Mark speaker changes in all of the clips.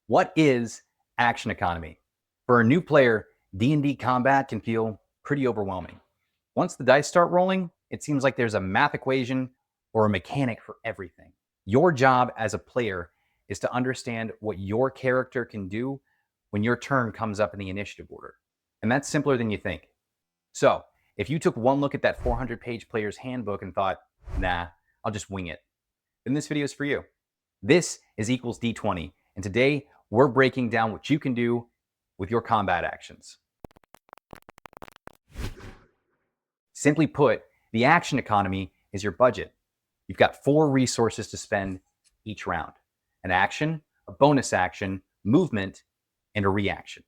Speaker 1: What is action economy? For a new player, D&D combat can feel pretty overwhelming. Once the dice start rolling, it seems like there's a math equation or a mechanic for everything. Your job as a player is to understand what your character can do when your turn comes up in the initiative order. And that's simpler than you think. So, if you took one look at that 400-page player's handbook and thought, nah, I'll just wing it, then this video is for you. This is Equals D20, and today we're breaking down what you can do with your combat actions. Simply put, the action economy is your budget. You've got 4 resources to spend each round: an action, a bonus action, movement, and a reaction.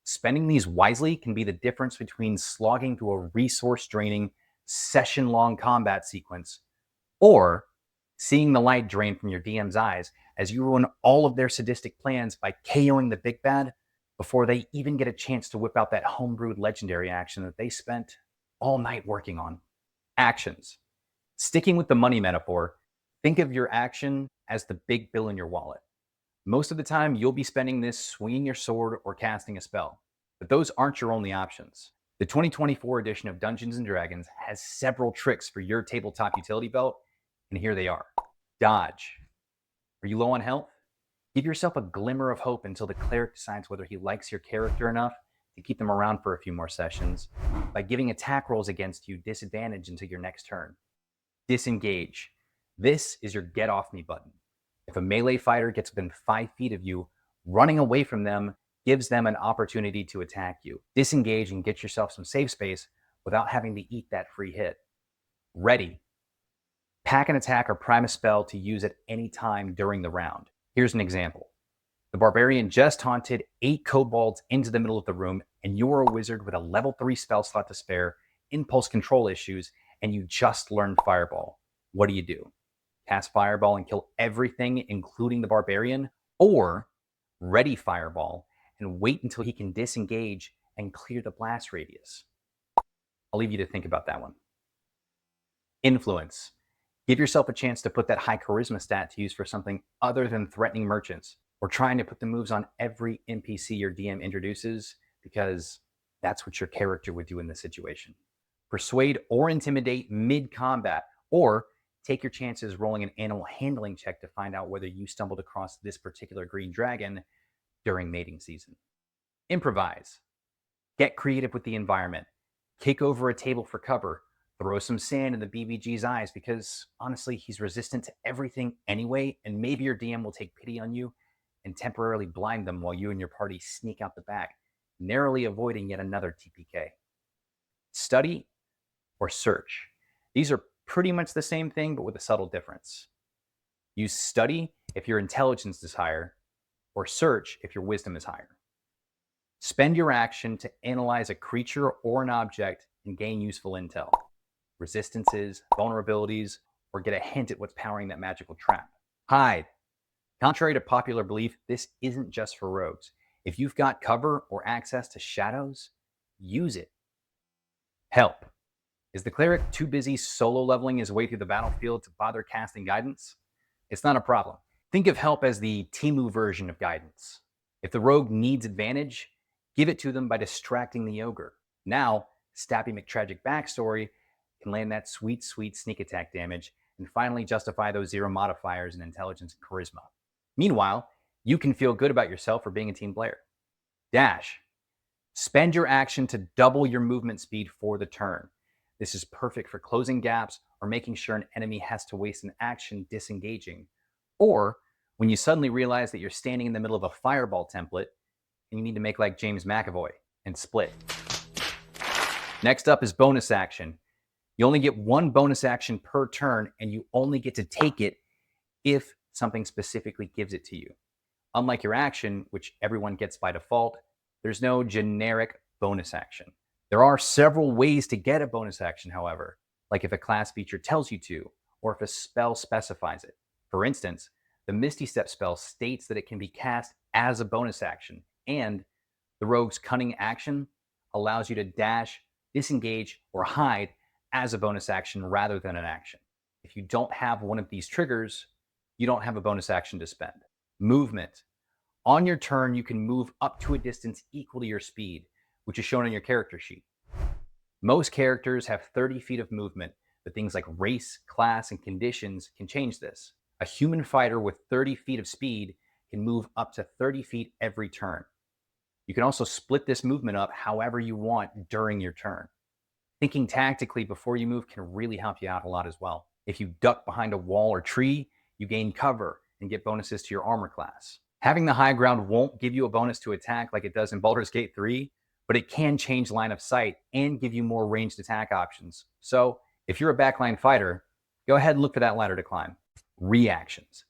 Speaker 1: Spending these wisely can be the difference between slogging through a resource-draining, session-long combat sequence or seeing the light drain from your DM's eyes as you ruin all of their sadistic plans by KOing the big bad before they even get a chance to whip out that homebrewed legendary action that they spent all night working on. Actions. Sticking with the money metaphor, think of your action as the big bill in your wallet. Most of the time, you'll be spending this swinging your sword or casting a spell, but those aren't your only options. The 2024 edition of Dungeons & Dragons has several tricks for your tabletop utility belt, and here they are. Dodge. Are you low on health? Give yourself a glimmer of hope until the cleric decides whether he likes your character enough to keep them around for a few more sessions by giving attack rolls against you disadvantage until your next turn. Disengage. This is your get off me button. If a melee fighter gets within 5 feet of you, running away from them gives them an opportunity to attack you. Disengage and get yourself some safe space without having to eat that free hit. Ready. Pack an attack or prime a spell to use at any time during the round. Here's an example. The barbarian just haunted 8 kobolds into the middle of the room, and you're a wizard with a level 3 spell slot to spare, impulse control issues, and you just learned Fireball. What do? Cast Fireball and kill everything, including the barbarian? Or ready Fireball and wait until he can disengage and clear the blast radius? I'll leave you to think about that one. Influence. Give yourself a chance to put that high charisma stat to use for something other than threatening merchants or trying to put the moves on every NPC your DM introduces, because that's what your character would do in this situation. Persuade or intimidate mid-combat, or take your chances rolling an animal handling check to find out whether you stumbled across this particular green dragon during mating season. Improvise. Get creative with the environment. Kick over a table for cover. Throw some sand in the BBG's eyes because, honestly, he's resistant to everything anyway, and maybe your DM will take pity on you and temporarily blind them while you and your party sneak out the back, narrowly avoiding yet another TPK. Study or search. These are pretty much the same thing, but with a subtle difference. Use study if your intelligence is higher, or search if your wisdom is higher. Spend your action to analyze a creature or an object and gain useful intel. Resistances, vulnerabilities, or get a hint at what's powering that magical trap. Hide. Contrary to popular belief, this isn't just for rogues. If you've got cover or access to shadows, use it. Help. Is the cleric too busy solo leveling his way through the battlefield to bother casting guidance? It's not a problem. Think of help as the Temu version of guidance. If the rogue needs advantage, give it to them by distracting the ogre. Now, Stappy McTragic backstory can land that sweet, sweet sneak attack damage and finally justify those 0 modifiers in intelligence and charisma. Meanwhile, you can feel good about yourself for being a team player. Dash. Spend your action to double your movement speed for the turn. This is perfect for closing gaps or making sure an enemy has to waste an action disengaging, or when you suddenly realize that you're standing in the middle of a fireball template and you need to make like James McAvoy and split. Next up is bonus action. You only get 1 bonus action per turn, and you only get to take it if something specifically gives it to you. Unlike your action, which everyone gets by default, there's no generic bonus action. There are several ways to get a bonus action, however, like if a class feature tells you to, or if a spell specifies it. For instance, the Misty Step spell states that it can be cast as a bonus action, and the rogue's cunning action allows you to dash, disengage, or hide as a bonus action rather than an action. If you don't have one of these triggers, you don't have a bonus action to spend. Movement. On your turn, you can move up to a distance equal to your speed, which is shown on your character sheet. Most characters have 30 feet of movement, but things like race, class, and conditions can change this. A human fighter with 30 feet of speed can move up to 30 feet every turn. You can also split this movement up however you want during your turn. Thinking tactically before you move can really help you out a lot as well. If you duck behind a wall or tree, you gain cover and get bonuses to your armor class. Having the high ground won't give you a bonus to attack like it does in Baldur's Gate 3, but it can change line of sight and give you more ranged attack options. So if you're a backline fighter, go ahead and look for that ladder to climb. Reactions.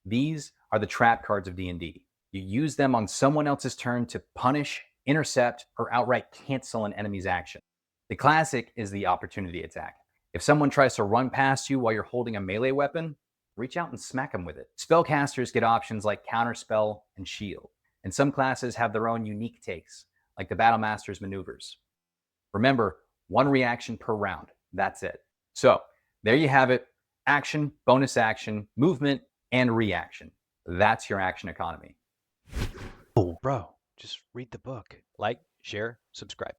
Speaker 1: These are the trap cards of D&D. You use them on someone else's turn to punish, intercept, or outright cancel an enemy's action. The classic is the opportunity attack. If someone tries to run past you while you're holding a melee weapon, reach out and smack them with it. Spellcasters get options like Counterspell and Shield, and some classes have their own unique takes, like the Battlemaster's maneuvers. Remember, one reaction per round. That's it. So there you have it. Action, bonus action, movement, and reaction. That's your action economy.
Speaker 2: Oh, bro, just read the book. Like, share, subscribe.